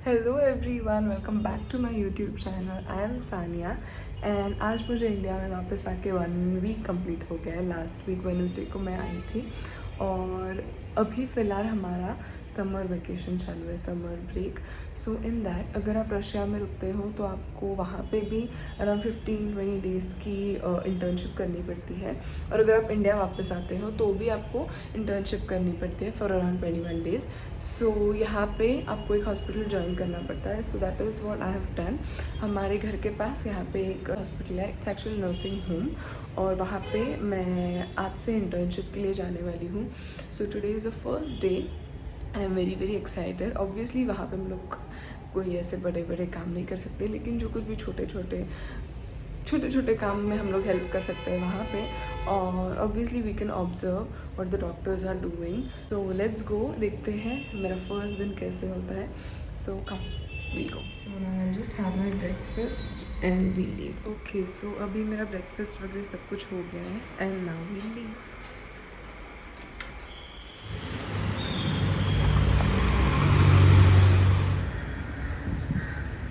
Hello everyone, welcome back to my YouTube channel. I am Sania and आज मुझे India में वापस आके 1 वीक कंप्लीट हो गया है। लास्ट वीक वेडनेसडे को मैं आई थी और अभी फ़िलहाल हमारा समर वेकेशन चालू है, summer break. So in that अगर आप रशिया में रुकते हो तो आपको वहाँ पे भी अराउंड 15-20 डेज़ की इंटर्नशिप करनी पड़ती है, और अगर आप इंडिया वापस आते हो तो भी आपको इंटर्नशिप करनी पड़ती है फॉर अराउंड 21 डेज़। सो यहाँ पे आपको एक हॉस्पिटल ज्वाइन करना पड़ता है। So that is what I have done. हमारे घर के पास यहाँ पे एक हॉस्पिटल है, इट्स एक्चुअली नर्सिंग होम, और वहाँ पे मैं आज से इंटर्नशिप के लिए जाने वाली हूँ। So today is the first day. I am very very excited. Obviously वहाँ पे हम लोग कोई ऐसे बड़े बड़े काम नहीं कर सकते, लेकिन जो कुछ भी छोटे छोटे काम में हम लोग हेल्प कर सकते हैं वहाँ पे। और obviously we can observe what the doctors are doing. So let's go, देखते हैं मेरा फर्स्ट दिन कैसे होता है। So come we'll go. So now I just have my breakfast and we leave. Okay, so अभी मेरा ब्रेकफास्ट वगैरह सब कुछ हो गया है and now we leave.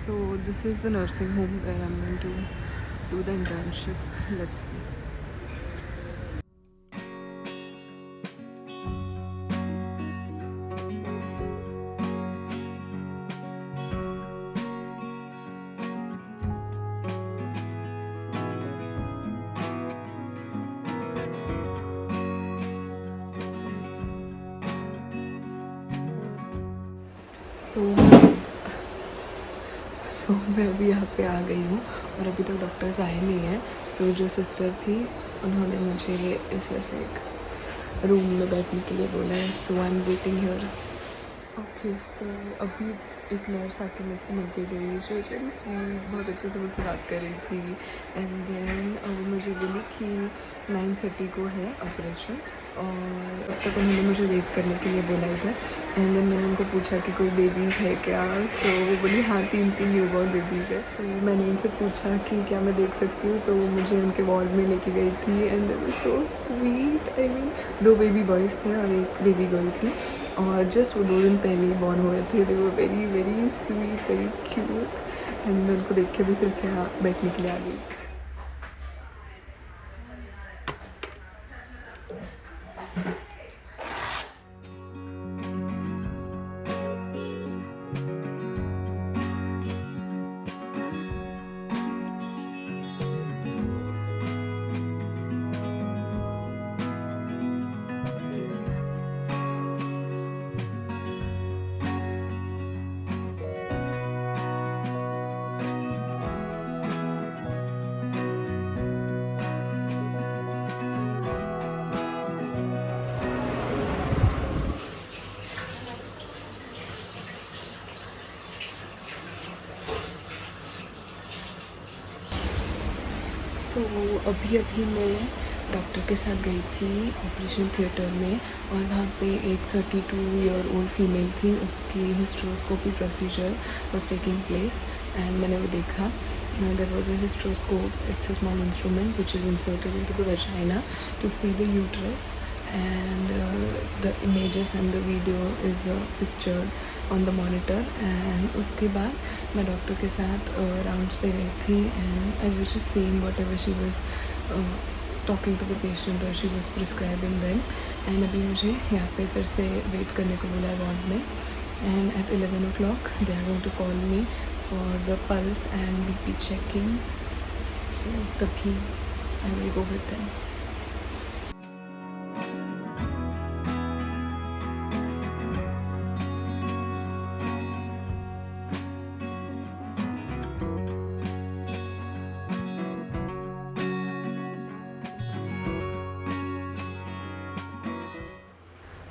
So this is the nursing home where I'm going to do the internship. Let's go. सो मैं अभी यहाँ पे आ गई हूँ और अभी तक डॉक्टर्स आए नहीं हैं। सो जो सिस्टर थी उन्होंने मुझे इस ऐसे एक रूम में बैठने के लिए बोला है। So I am waiting here. Okay, so अभी एक नर्स आके मुझसे मिल के गई। शी वॉज वेरी स्वीट, बहुत अच्छे से मुझसे बात कर रही थी। एंड देन वो मुझे बोली कि 9:30 को है ऑपरेशन, और अब तक उन्होंने मुझे वेट करने के लिए बोला इधर। एंड देन मैंने उनको पूछा कि कोई बेबीज़ है क्या। सो वो बोली हाँ, 3 न्यूबॉर्न बेबीज़ है। सो मैंने उनसे पूछा कि क्या मैं देख सकती हूँ, तो वो मुझे उनके वार्ड में लेके गई थी। And they were so sweet. I mean 2 baby boys थे और एक बेबी गर्ल थी, और जस्ट वो 2 दिन पहले ही बॉर्न हुए थे। They were very very sweet, very cute. And मैं उनको देख के भी फिर से यहाँ बैठने के लिए आ गई। सो अभी मैं डॉक्टर के साथ गई थी ऑपरेशन थिएटर में, और वहाँ पे एक 32 ईयर ओल्ड फीमेल थी। उसकी hysteroscopy procedure was taking place and मैंने वो देखा। There was a hysteroscope, it's a small instrument which is inserted into the vagina to see the uterus, and the images and the video is pictured on the monitor. And उसके बाद मैं doctor के साथ rounds पे गई थी and I was just seeing whatever she was talking to the patient और she was prescribing them. And अभी मुझे यहाँ पे फिर से वेट करने को बोला वार्ड में। And at 11 o'clock they are going to call me for the pulse and BP checking. So तभी I will go with them.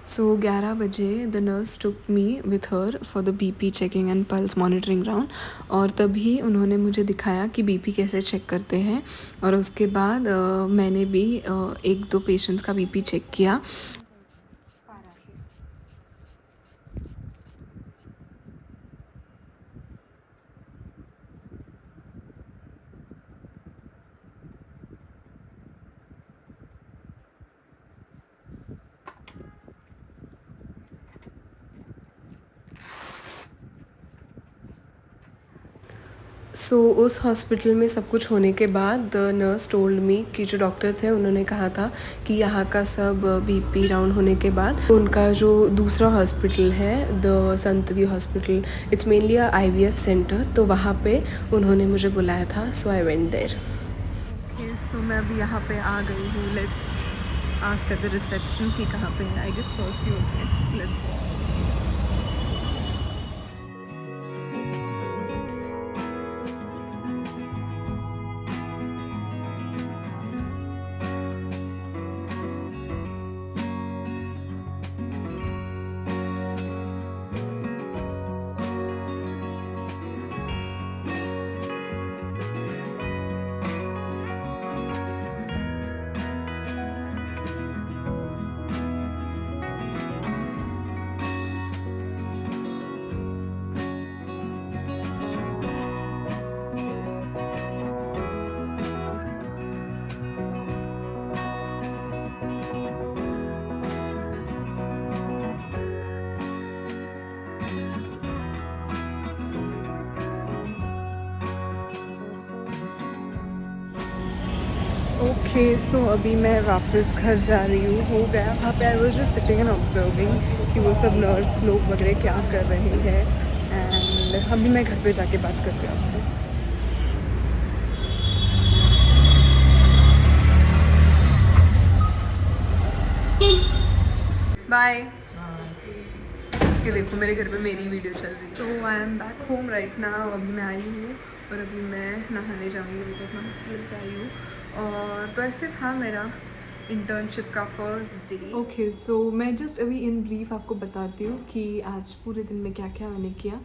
सो 11 बजे the nurse took me with her for the BP checking and pulse monitoring round, और तभी उन्होंने मुझे दिखाया कि BP कैसे check करते हैं। और उसके बाद मैंने भी 1-2 पेशेंट्स का बीपी चेक किया। सो उस हॉस्पिटल में सब कुछ होने के बाद द नर्स टोल्ड मी कि जो डॉक्टर थे उन्होंने कहा था कि यहाँ का सब बीपी राउंड होने के बाद उनका जो दूसरा हॉस्पिटल है द संतति hospital, it's mainly a IVF centre, तो वहाँ पे उन्होंने मुझे बुलाया था. सो आई वेंट देयर. ओके, सो मैं अभी यहाँ पे आ गई हूँ. Let's ask at the reception कि कहाँ पे है. आई गेस फर्स्ट फ्लोर पे. सो लेट्स गो. ओके, सो अभी मैं वापस घर जा रही हूँ. हो गया वहाँ पे. I was just sitting and observing कि वो सब नर्स लोग वगैरह क्या कर रहे हैं. एंड अभी मैं घर पे जाके बात करती हूँ आपसे. बाय. कि देखो मेरे घर पे मेरी वीडियो चल रही है. So I am back home right now. अभी मैं आई हूँ और अभी मैं नहाने जाऊँगी बिकॉज मैं हॉस्पिटल से आई हूँ. और तो ऐसे था मेरा इंटर्नशिप का फर्स्ट डे. ओके, सो मैं जस्ट अभी इन ब्रीफ आपको बताती हूँ कि आज पूरे दिन में क्या क्या मैंने किया.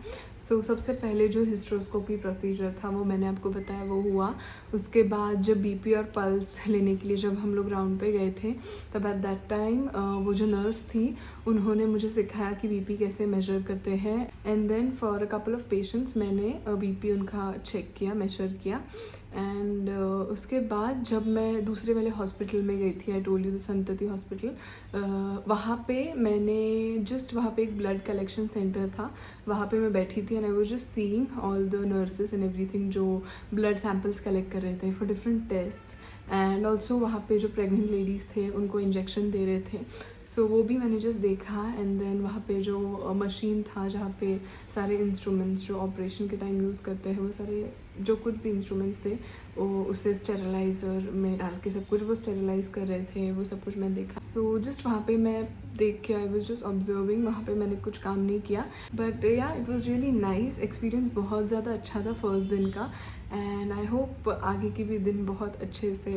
सो सबसे पहले जो हिस्ट्रोस्कोपी प्रोसीजर था वो मैंने आपको बताया, वो हुआ. उसके बाद जब बीपी और पल्स लेने के लिए जब हम लोग राउंड पे गए थे, तब एट दैट टाइम वो जो नर्स थी उन्होंने मुझे सिखाया कि बीपी कैसे मेजर करते हैं. And then for a couple of patients मैंने बीपी उनका चेक किया, मेजर किया. एंड उसके बाद जब मैं दूसरे वाले हॉस्पिटल में गई थी, आई टोल्ड यू द संतति हॉस्पिटल, वहाँ पे मैंने जस्ट वहाँ पे एक ब्लड कलेक्शन सेंटर था, वहाँ पे मैं बैठी थी. And I was just seeing all the nurses and everything जो ब्लड सैम्पल्स कलेक्ट कर रहे थे for different tests. And also वहाँ पे जो प्रेग्नेंट लेडीज़ थे उनको इंजेक्शन दे रहे थे. सो वो भी मैंने जस्ट देखा. एंड देन वहाँ पे जो मशीन था जहाँ पे सारे इंस्ट्रूमेंट्स जो ऑपरेशन के टाइम यूज़ करते हैं, वो सारे जो कुछ भी इंस्ट्रूमेंट्स थे वो उसे स्टेरिलाइज़र में डाल के सब कुछ वो स्टेरिलाइज कर रहे थे, वो सब कुछ मैं देखा. सो जस्ट वहाँ पे मैं देख के आई वाज जस्ट ऑब्जर्विंग. वहाँ पे मैंने कुछ काम नहीं किया, बट या it was really nice experience. बहुत ज़्यादा अच्छा था फर्स्ट दिन का. एंड आई होप आगे के भी दिन बहुत अच्छे से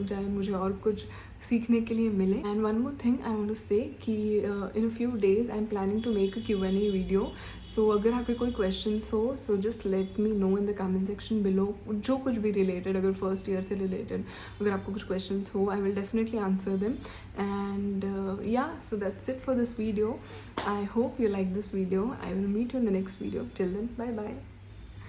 जाए, मुझे और कुछ सीखने के लिए मिले. And one more thing I want to say कि in a few days I am planning to make a Q&A video. So अगर आपके कोई क्वेश्चंस हो, so just let me know in the comment section below. जो कुछ भी related, अगर first year से रिलेटेड अगर आपको कुछ क्वेश्चंस हो, I will definitely answer them. And yeah, so that's it for this video. I hope you like this video. I will meet you in the next video. Till then, bye bye.